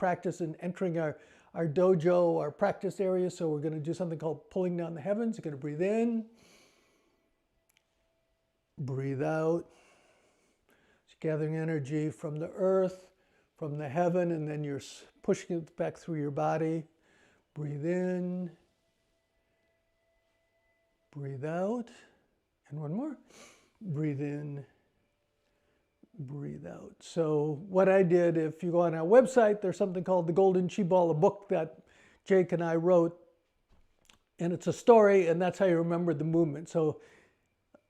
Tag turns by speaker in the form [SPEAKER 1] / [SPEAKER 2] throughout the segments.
[SPEAKER 1] practice in entering our dojo, our practice area. So we're going to do something called pulling down the heavens. You're going to breathe in, breathe out. So gathering energy from the earth, from the heaven, and then you're pushing it back through your body. Breathe in, breathe out, and one more. Breathe in, breathe out. So what I did, if you go on our website, there's something called The Golden Chi Ball, a book that Jake and I wrote, and it's a story, and that's how you remember the movement. So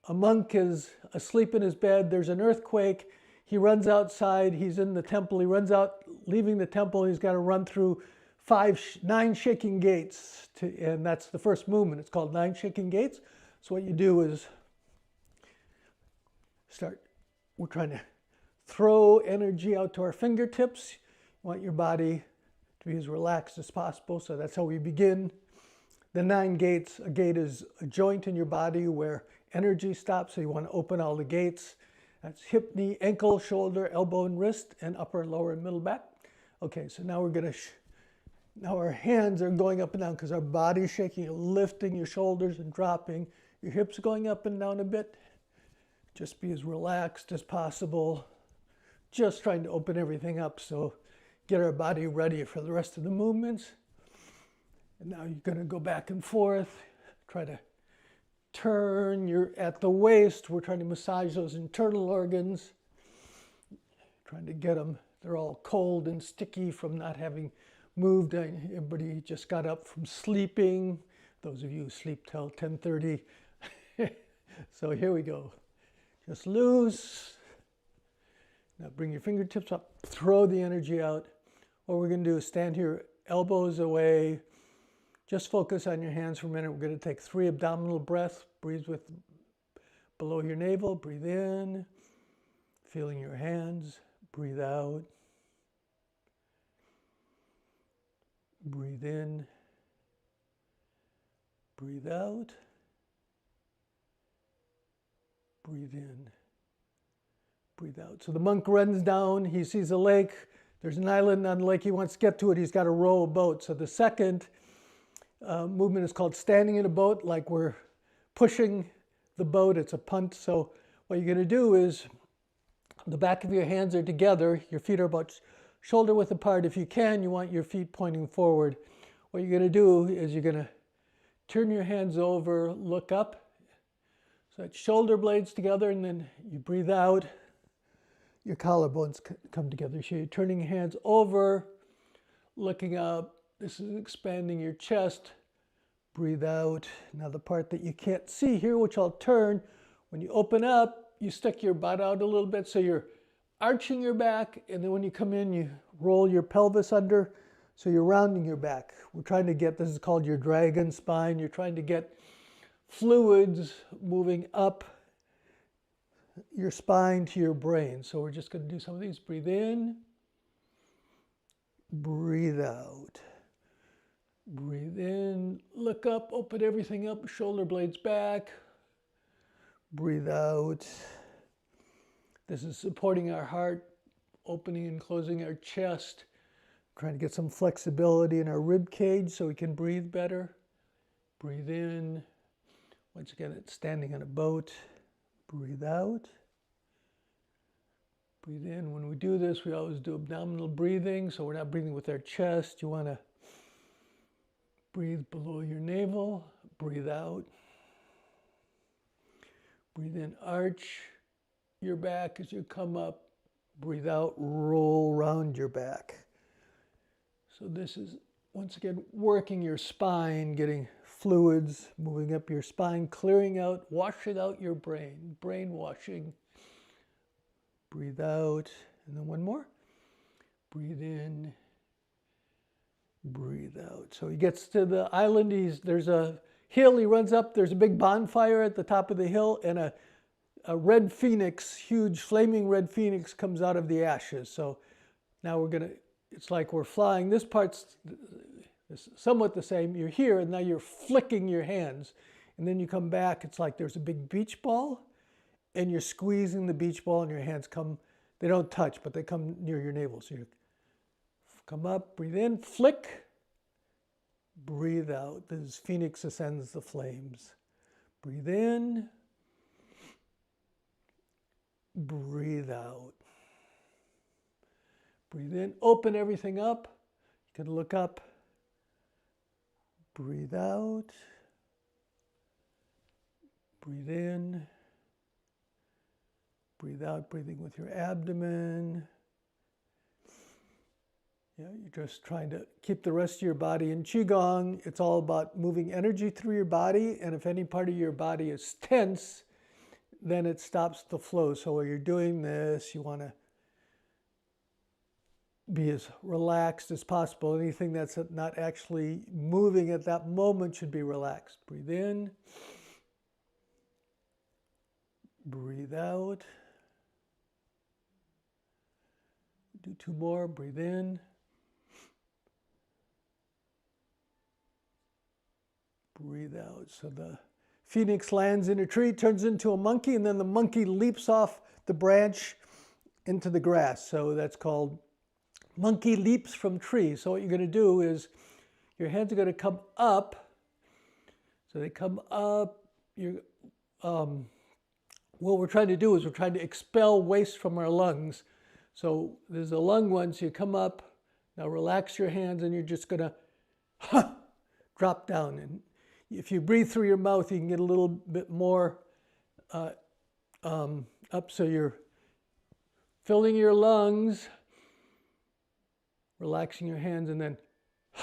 [SPEAKER 1] a monk is asleep in his bed, there's an earthquake, he runs outside, he's in the temple, he runs out, leaving the temple, he's got to run through 9 shaking gates, and that's the first movement. It's called 9 shaking gates. So what you do is we're trying to throw energy out to our fingertips. You want your body to be as relaxed as possible, so that's how we begin. The 9 gates, a gate is a joint in your body where energy stops, so you want to open all the gates. That's hip, knee, ankle, shoulder, elbow, and wrist, and upper, lower, and middle back. Okay, so now we're going to now our hands are going up and down because our body's shaking, lifting your shoulders and dropping. Your hips going up and down a bit. Just be as relaxed as possible. Just trying to open everything up, so get our body ready for the rest of the movements. And now you're going to go back and forth. Try to turn. You're at the waist. We're trying to massage those internal organs. Trying to get them. They're all cold and sticky from not having moved. Everybody just got up from sleeping. Those of you who sleep till 10:30. So here we go. Just loose. Now bring your fingertips up. Throw the energy out. What we're going to do is stand here, elbows away. Just focus on your hands for a minute. We're going to take 3 abdominal breaths. Breathe with below your navel. Breathe in. Feeling your hands. Breathe out. Breathe in, breathe out, breathe in, breathe out. So the monk runs down, he sees a lake, there's an island on the lake, he wants to get to it, he's got to row a boat. So the second movement is called standing in a boat, like we're pushing the boat, it's a punt. So what you're going to do is the back of your hands are together, your feet are about shoulder width apart. If you can, you want your feet pointing forward. What you're going to do is you're going to turn your hands over, look up. So that's shoulder blades together, and then you breathe out. Your collarbones come together. So you're turning your hands over, looking up. This is expanding your chest. Breathe out. Now the part that you can't see here, which I'll turn, when you open up, you stick your butt out a little bit, so you're arching your back, and then when you come in, you roll your pelvis under, so you're rounding your back. We're trying to get, this is called your dragon spine, you're trying to get fluids moving up your spine to your brain. So we're just going to do some of these. Breathe in, breathe out. Breathe in, look up, open everything up, shoulder blades back. Breathe out. This is supporting our heart, opening and closing our chest, trying to get some flexibility in our rib cage so we can breathe better. Breathe in. Once again, it's standing on a boat. Breathe out. Breathe in. When we do this, we always do abdominal breathing, so we're not breathing with our chest. You want to breathe below your navel. Breathe out. Breathe in, arch your back as you come up. Breathe out, roll around your back. So this is, once again, working your spine, getting fluids moving up your spine, clearing out, washing out your brain, brain washing. Breathe out, and then one more. Breathe in, breathe out. So he gets to the island, there's a hill, he runs up, there's a big bonfire at the top of the hill, and a red phoenix, huge flaming red phoenix comes out of the ashes. So now we're going to, it's like we're flying. This part's somewhat the same. You're here, and now you're flicking your hands. And then you come back, it's like there's a big beach ball, and you're squeezing the beach ball, and your hands come, they don't touch, but they come near your navel. So you're Come up, breathe in, flick, breathe out. This is Phoenix ascends the flames. Breathe in, breathe out. Breathe in, open everything up. You can look up, breathe out, breathe in, breathe out, breathing with your abdomen. Yeah, you're just trying to keep the rest of your body in Qigong. It's all about moving energy through your body, and if any part of your body is tense, then it stops the flow. So while you're doing this, you want to be as relaxed as possible. Anything that's not actually moving at that moment should be relaxed. Breathe in, breathe out. Do 2 more, breathe in. Breathe out. So the phoenix lands in a tree, turns into a monkey, and then the monkey leaps off the branch into the grass. So that's called monkey leaps from tree. So what you're going to do is your hands are going to come up. So they come up. What we're trying to do is we're trying to expel waste from our lungs. So there's a lung one, so you come up. Now relax your hands, and you're just going to drop down. And if you breathe through your mouth, you can get a little bit more up. So you're filling your lungs, relaxing your hands, and then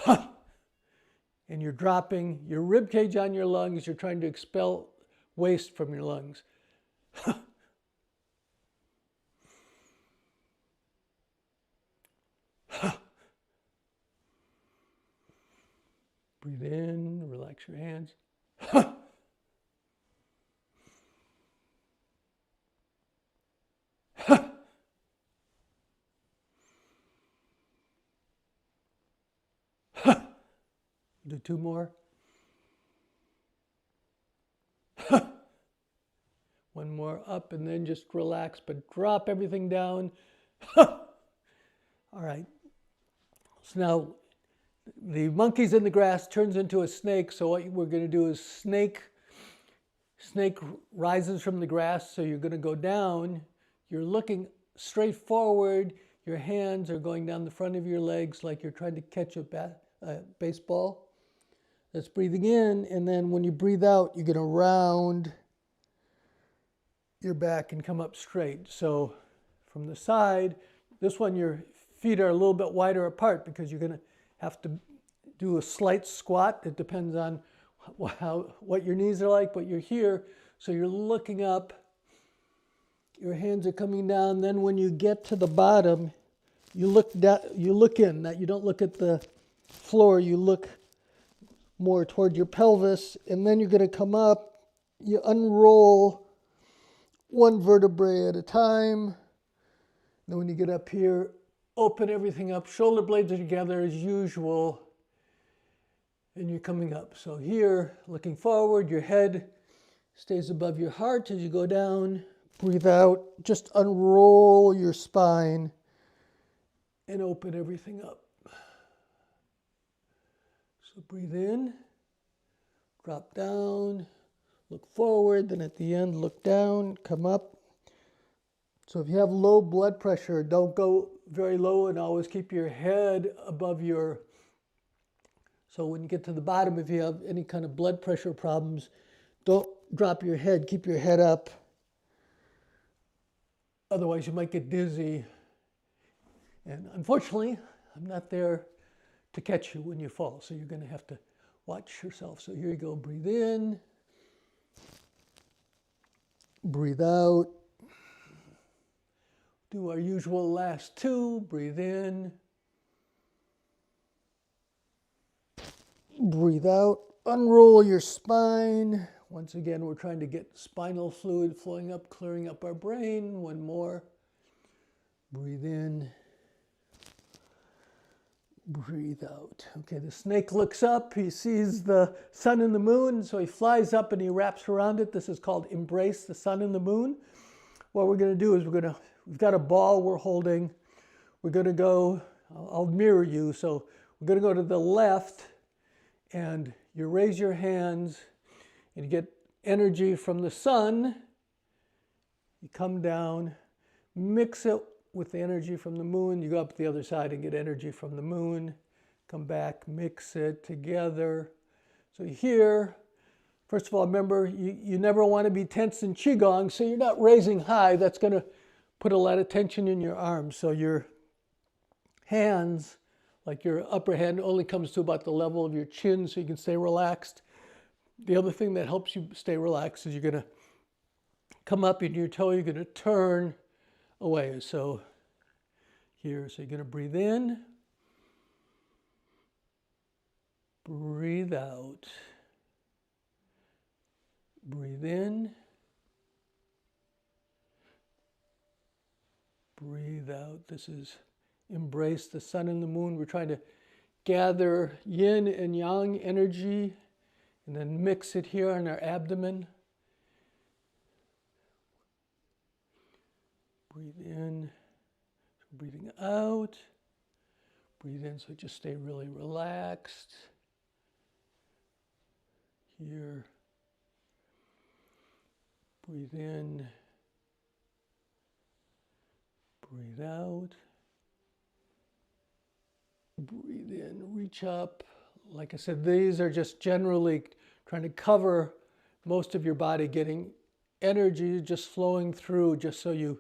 [SPEAKER 1] and you're dropping your rib cage on your lungs. You're trying to expel waste from your lungs. Breathe in, relax your hands. Do 2 more. 1 more up, and then just relax, but drop everything down. All right. So now the monkey's in the grass, turns into a snake. So what we're going to do is snake rises from the grass. So you're going to go down. You're looking straight forward. Your hands are going down the front of your legs like you're trying to catch a baseball. That's breathing in. And then when you breathe out, you're going to round your back and come up straight. So from the side, this one your feet are a little bit wider apart because you're going to have to do a slight squat. It depends on what your knees are like, but you're here, so you're looking up. Your hands are coming down. Then when you get to the bottom, you look down, you look in. That you don't look at the floor. You look more toward your pelvis, and then you're going to come up. You unroll 1 vertebrae at a time. Then when you get up here, open everything up. Shoulder blades are together as usual. And you're coming up. So here, looking forward, your head stays above your heart as you go down. Breathe out. Just unroll your spine and open everything up. So breathe in, drop down, look forward, then at the end, look down, come up. So if you have low blood pressure, don't go very low, and always keep your head above your... So when you get to the bottom, if you have any kind of blood pressure problems, don't drop your head, keep your head up. Otherwise you might get dizzy. And unfortunately, I'm not there to catch you when you fall, so you're going to have to watch yourself. So here you go, breathe in, breathe out. Do our usual last 2, breathe in, breathe out, unroll your spine. Once again, we're trying to get spinal fluid flowing up, clearing up our brain. 1 more, breathe in, breathe out. Okay, the snake looks up, he sees the sun and the moon, so he flies up and he wraps around it. This is called embrace the sun and the moon. What we're going to do is we've got a ball we're holding. We're going to go I'll mirror you. So we're going to go to the left, and you raise your hands, and you get energy from the sun. You come down, mix it with the energy from the moon. You go up the other side and get energy from the moon. Come back, mix it together. So here, first of all, remember, you never want to be tense in Qigong, so you're not raising high. That's going to put a lot of tension in your arms. So your hands, like your upper hand, only comes to about the level of your chin, so you can stay relaxed. The other thing that helps you stay relaxed is you're going to come up in your toe, you're going to turn away. So here, so you're going to breathe in, breathe out, breathe in, breathe out. This is embrace the sun and the moon. We're trying to gather yin and yang energy and then mix it here on our abdomen. Breathe in, breathing out. Breathe in, so just stay really relaxed. Here. Breathe in. Breathe out. Breathe in, reach up. Like I said, these are just generally trying to cover most of your body, getting energy just flowing through, just so you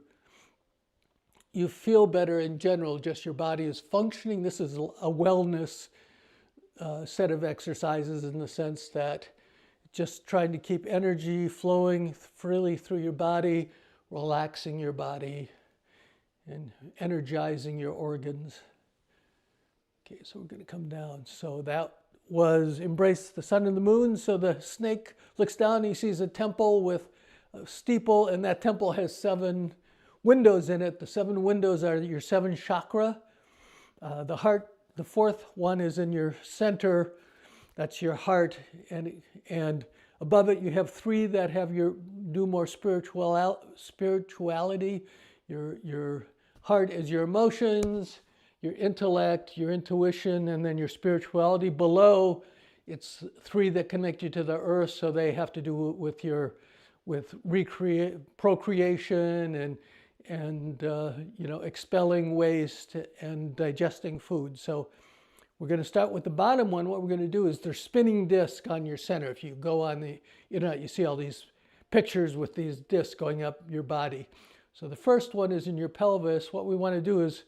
[SPEAKER 1] feel better in general, just your body is functioning. This is a wellness set of exercises in the sense that just trying to keep energy flowing freely through your body, relaxing your body, and energizing your organs. Okay, so we're going to come down. So that was embrace the sun and the moon. So the snake looks down and he sees a temple with a steeple, and that temple has 7 windows in it. The 7 windows are your 7 chakra. The heart, the 4th one is in your center. That's your heart. And above it you have 3 that have do more spirituality. Your heart is your emotions, your intellect, your intuition, and then your spirituality. Below, it's 3 that connect you to the earth, so they have to do with procreation and expelling waste and digesting food. So we're going to start with the bottom one. What we're going to do is there's spinning disc on your center. If you go on the internet, you see all these pictures with these discs going up your body. So the first one is in your pelvis. What we want to do is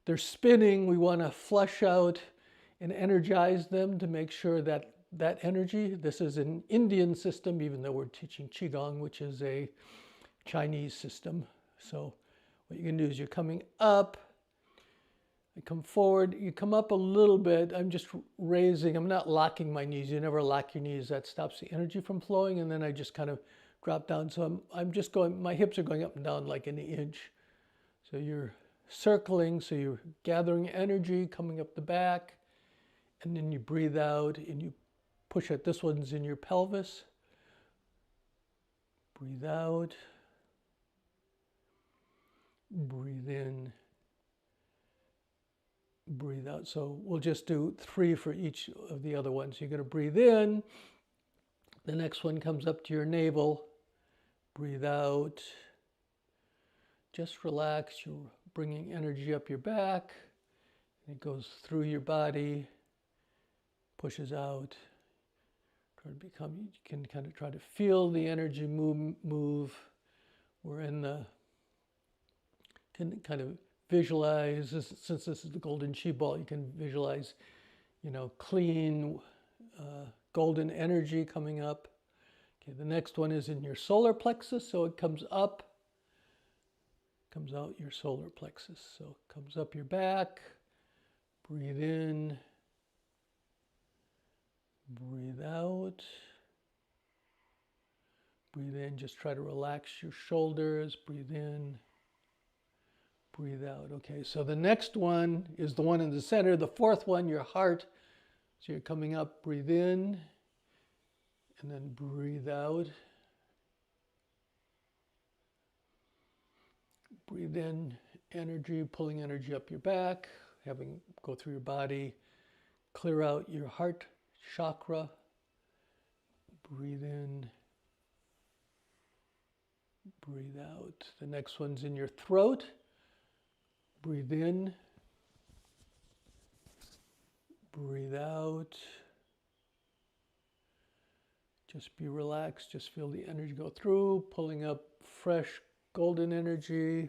[SPEAKER 1] they're spinning. We want to flush out and energize them to make sure that that energy, this is an Indian system, even though we're teaching Qigong, which is a Chinese system. So what you can do is you're coming up, you come forward, you come up a little bit. I'm just raising, I'm not locking my knees. You never lock your knees. That stops the energy from flowing. And then I just kind of drop down. So I'm just going, my hips are going up and down like an inch. So you're circling, so you're gathering energy, coming up the back. And then you breathe out and you push it. This one's in your pelvis. Breathe out. Breathe in. Breathe out. So we'll just do 3 for each of the other ones. You're going to breathe in. The next one comes up to your navel. Breathe out. Just relax. You're bringing energy up your back. It goes through your body, pushes out. Try to become, you can kind of try to feel the energy move. We're in the, can kind of visualize, since this is the golden chi ball, you can visualize, clean, golden energy coming up. Okay, the next one is in your solar plexus, so it comes up, comes out your solar plexus. So it comes up your back, breathe in, breathe out. Breathe in, just try to relax your shoulders, breathe in, breathe out. Okay, so the next one is the one in the center. The 4th one, your heart. So you're coming up, breathe in, and then breathe out. Breathe in, energy, pulling energy up your back. go through your body, clear out your heart chakra. Breathe in, breathe out. The next one's in your throat. Breathe in, breathe out. Just be relaxed, just feel the energy go through, pulling up fresh golden energy,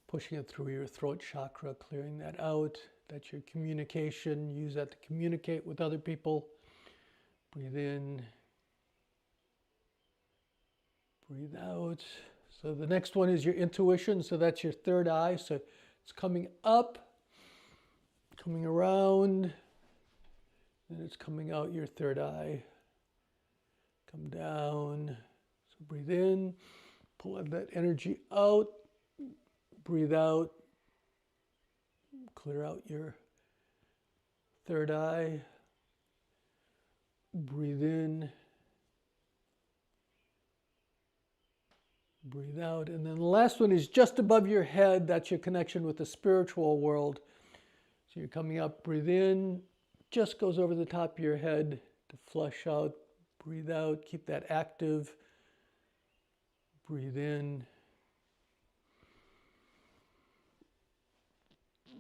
[SPEAKER 1] pushing it through your throat chakra, clearing that out. That's your communication. Use that to communicate with other people. Breathe in, breathe out. So the next one is your intuition. So that's your third eye. So it's coming up, coming around, and it's coming out your third eye. Come down. So breathe in, pull that energy out, breathe out, clear out your third eye. Breathe in, breathe out. And then the last one is just above your head. That's your connection with the spiritual world. So you're coming up, breathe in, just goes over the top of your head to flush out. Breathe out, keep that active. Breathe in.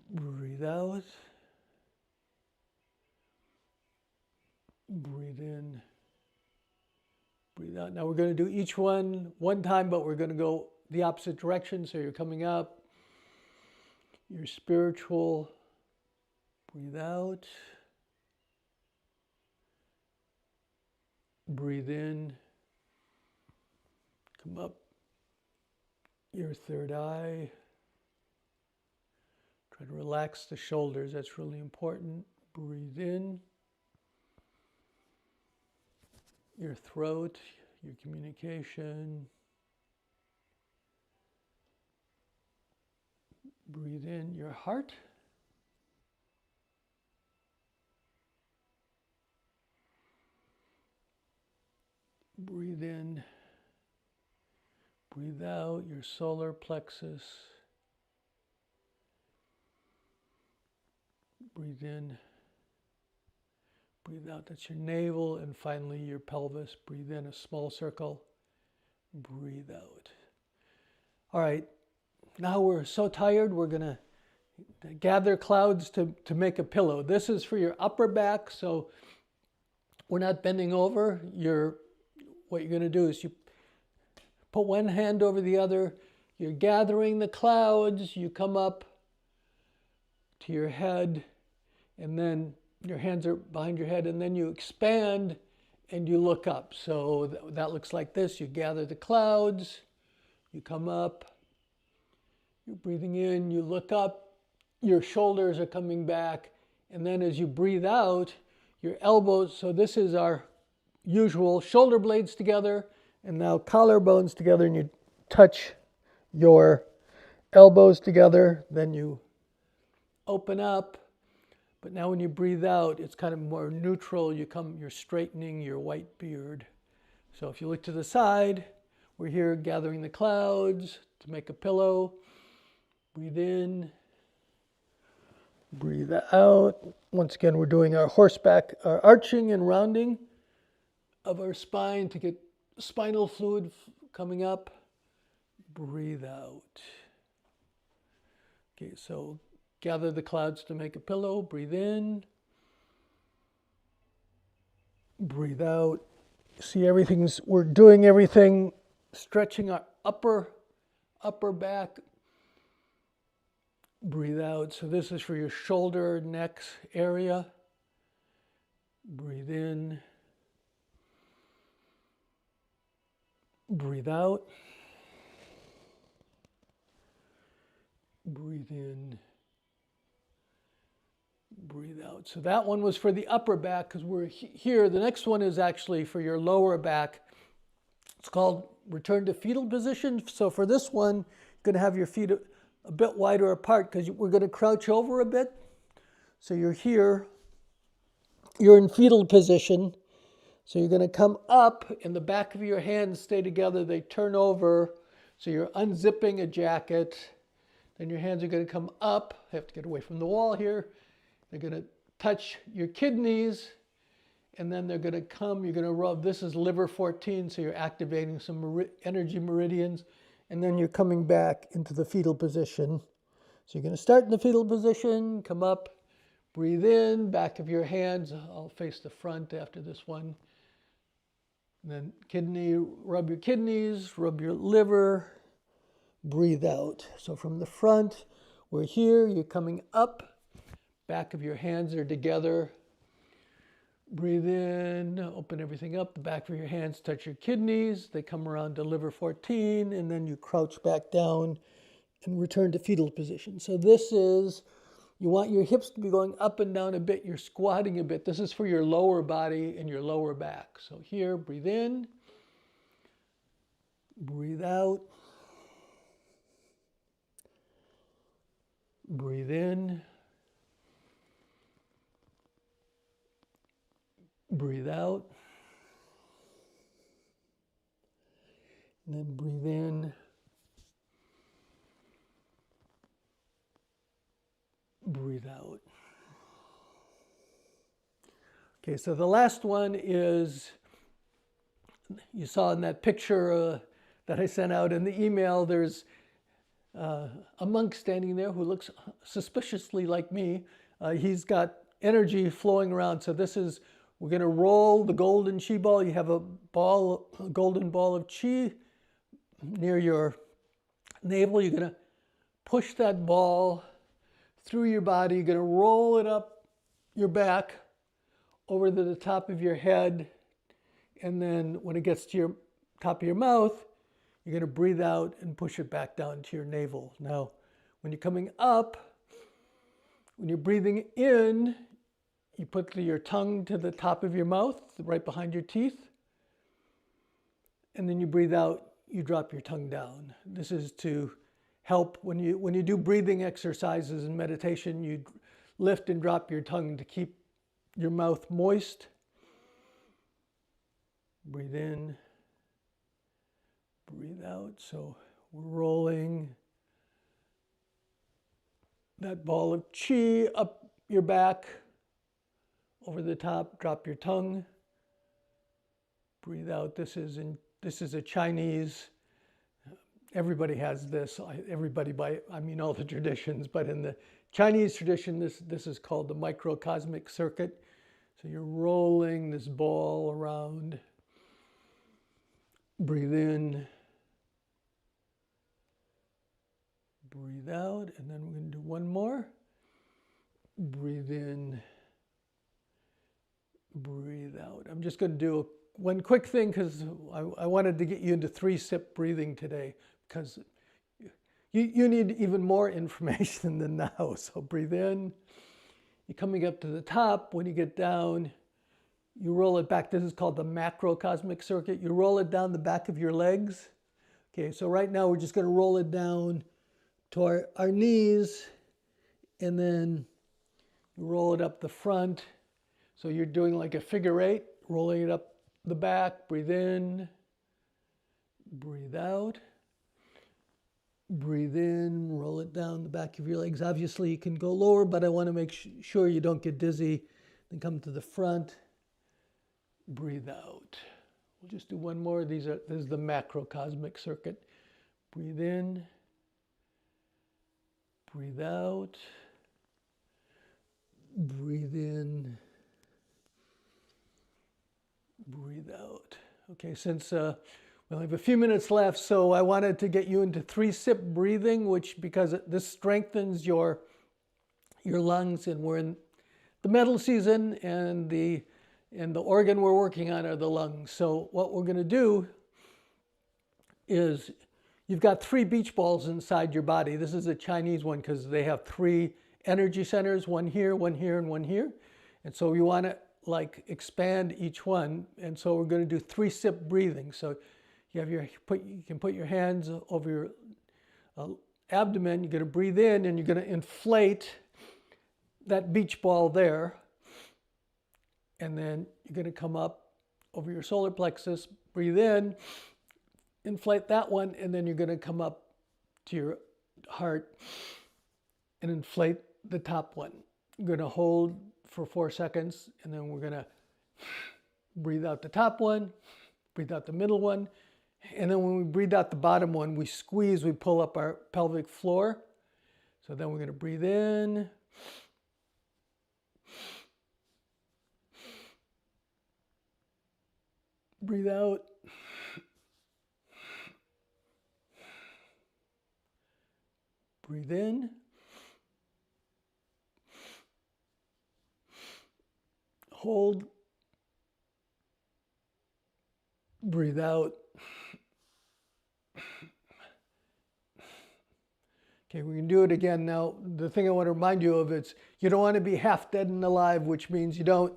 [SPEAKER 1] Breathe out. Breathe in. Breathe out. Now we're going to do each one time, but we're going to go the opposite direction. So you're coming up. You're spiritual. Breathe out. Breathe in, come up your third eye. Try to relax the shoulders, that's really important. Breathe in, your throat, your communication. Breathe in, your heart. Breathe in, breathe out, your solar plexus. Breathe in, breathe out, that's your navel, and finally your pelvis. Breathe in a small circle, breathe out. All right, now we're so tired, we're going to gather clouds to make a pillow. This is for your upper back, so we're not bending over. What you're going to do is you put one hand over the other, you're gathering the clouds, you come up to your head, and then your hands are behind your head, and then you expand and you look up. So that looks like this. You gather the clouds, you come up, you're breathing in, you look up, your shoulders are coming back, and then as you breathe out, your elbows, so this is our usual shoulder blades together, and now collarbones together, and you touch your elbows together, then you open up. But now when you breathe out, it's kind of more neutral. You're straightening your white beard. So if you look to the side, we're here gathering the clouds to make a pillow. Breathe in, breathe out. Once again, we're doing our horseback, our arching and rounding of our spine to get spinal fluid coming up. Breathe out. Okay, so gather the clouds to make a pillow. Breathe in. Breathe out. See, we're doing everything, stretching our upper back. Breathe out. So this is for your shoulder, neck area. Breathe in. Breathe out. Breathe in. Breathe out. So that one was for the upper back because we're here. The next one is actually for your lower back. It's called return to fetal position. So for this one, you're going to have your feet a bit wider apart because we're going to crouch over a bit. So you're here. You're in fetal position. So you're going to come up and the back of your hands stay together. They turn over. So you're unzipping a jacket. Then your hands are going to come up. I have to get away from the wall here. They're going to touch your kidneys. And then they're going to come, you're going to rub, this is liver 14, so you're activating some energy meridians. And then you're coming back into the fetal position. So you're going to start in the fetal position, come up, breathe in, back of your hands. I'll face the front after this one. And then rub your kidneys, rub your liver, breathe out. So from the front, we're here, you're coming up, back of your hands are together. Breathe in, open everything up, the back of your hands touch your kidneys, they come around to liver 14, and then you crouch back down and return to fetal position. So this is, you want your hips to be going up and down a bit, you're squatting a bit. This is for your lower body and your lower back. So here, breathe in, breathe out, breathe in, breathe out, and then breathe in, breathe out. Okay, so the last one is, you saw in that picture that I sent out in the email, there's a monk standing there who looks suspiciously like me. He's got energy flowing around, so this is, we're going to roll the golden chi ball. You have a golden ball of chi near your navel. You're going to push that ball through your body. You're going to roll it up your back over to the top of your head. And then when it gets to your top of your mouth, you're going to breathe out and push it back down to your navel. Now, when you're coming up, when you're breathing in, you put your tongue to the top of your mouth, right behind your teeth. And then you breathe out, you drop your tongue down. This is to help when you do breathing exercises and meditation, you lift and drop your tongue to keep your mouth moist. Breathe in, breathe out. So we're rolling that ball of chi up your back. Over the top, drop your tongue. Breathe out. This is a Chinese. Everybody has this. Everybody I mean all the traditions, but in the Chinese tradition, this is called the Microcosmic Circuit. So you're rolling this ball around. Breathe in. Breathe out, and then we're going to do one more. Breathe in. Breathe out. I'm just going to do one quick thing because I wanted to get you into 3-sip breathing today because you need even more information than now. So breathe in. You're coming up to the top. When you get down, you roll it back. This is called the macrocosmic circuit. You roll it down the back of your legs. Okay, so right now we're just going to roll it down to our knees, and then you roll it up the front. So you're doing like a figure 8, rolling it up the back. Breathe in, breathe out. Breathe in, roll it down the back of your legs. Obviously you can go lower, but I want to make sure you don't get dizzy. Then come to the front, breathe out. We'll just do one more. This is the macrocosmic circuit. Breathe in, breathe out, breathe in, breathe out. Okay, since we only have a few minutes left, so I wanted to get you into 3-sip breathing, because this strengthens your lungs, and we're in the metal season, and the organ we're working on are the lungs. So what we're going to do is, you've got 3 beach balls inside your body. This is a Chinese one because they have 3 energy centers, one here, one here, and one here. And so you want to expand each one. And so we're going to do 3-sip breathing. So you have you can put your hands over your abdomen. You're going to breathe in, and you're going to inflate that beach ball there. And then you're going to come up over your solar plexus, breathe in, inflate that one, and then you're going to come up to heart, and inflate the top one. I'm going to hold for 4 seconds, and then we're going to breathe out the top one, breathe out the middle one, and then when we breathe out the bottom one, we squeeze, we pull up our pelvic floor. So then we're going to breathe in. Breathe out. Breathe in. Hold. Breathe out. Okay, we can do it again now. The thing I want to remind you of is you don't want to be half dead and alive, which means you don't.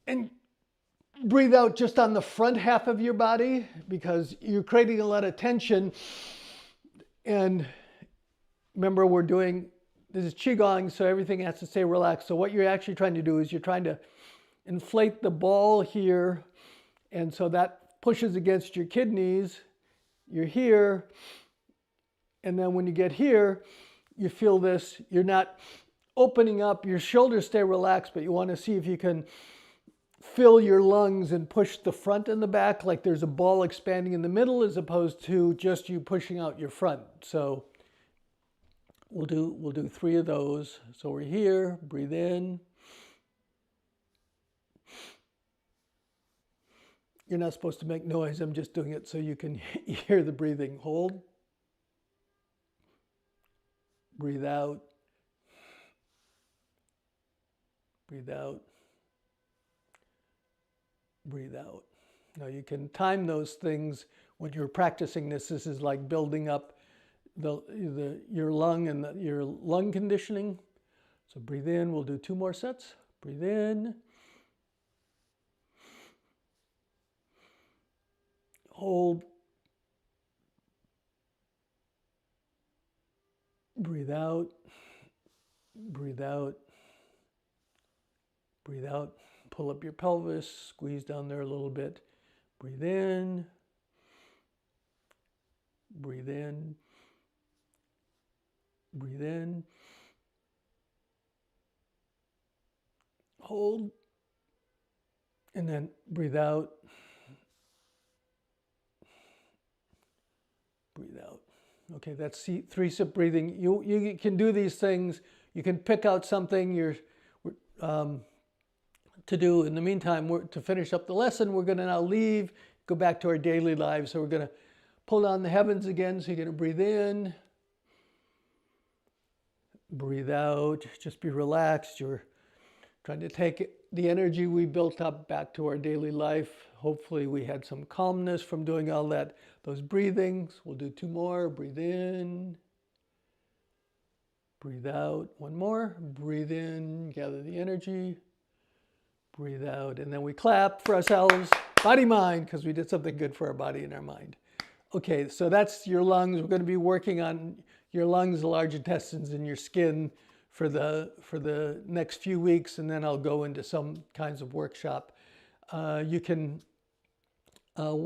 [SPEAKER 1] And breathe out just on the front half of your body because you're creating a lot of tension. And remember, we're doing, this is Qigong, so everything has to stay relaxed. So what you're actually trying to do is you're trying to inflate the ball here. And so that pushes against your kidneys. You're here. And then when you get here, you feel this. You're not opening up. Your shoulders stay relaxed, but you want to see if you can fill your lungs and push the front and the back like there's a ball expanding in the middle as opposed to just you pushing out your front. So we'll do 3 of those. So we're here, breathe in. You're not supposed to make noise. I'm just doing it so you can hear the breathing. Hold. Breathe out. Breathe out. Breathe out. Now you can time those things when you're practicing this. This is like building up your lung and your lung conditioning. So breathe in. We'll do 2 more sets. Breathe in. Hold. Breathe out. Breathe out. Breathe out. Pull up your pelvis. Squeeze down there a little bit. Breathe in. Breathe in. Breathe in. Hold. And then breathe out. Breathe out. Okay, that's 3-sip breathing. You can do these things. You can pick out something to do. In the meantime, to finish up the lesson, we're going to now leave, go back to our daily lives. So we're going to pull down the heavens again. So you're going to breathe in. Breathe out. Just be relaxed. You're trying to take the energy we built up back to our daily life. Hopefully we had some calmness from doing all those breathings. We'll do 2 more. Breathe in. Breathe out. 1 more. Breathe in. Gather the energy. Breathe out. And then we clap for ourselves. Body, mind, because we did something good for our body and our mind. Okay, so that's your lungs. We're going to be working on your lungs, the large intestines, and your skin for the next few weeks, and then I'll go into some kinds of workshop. You can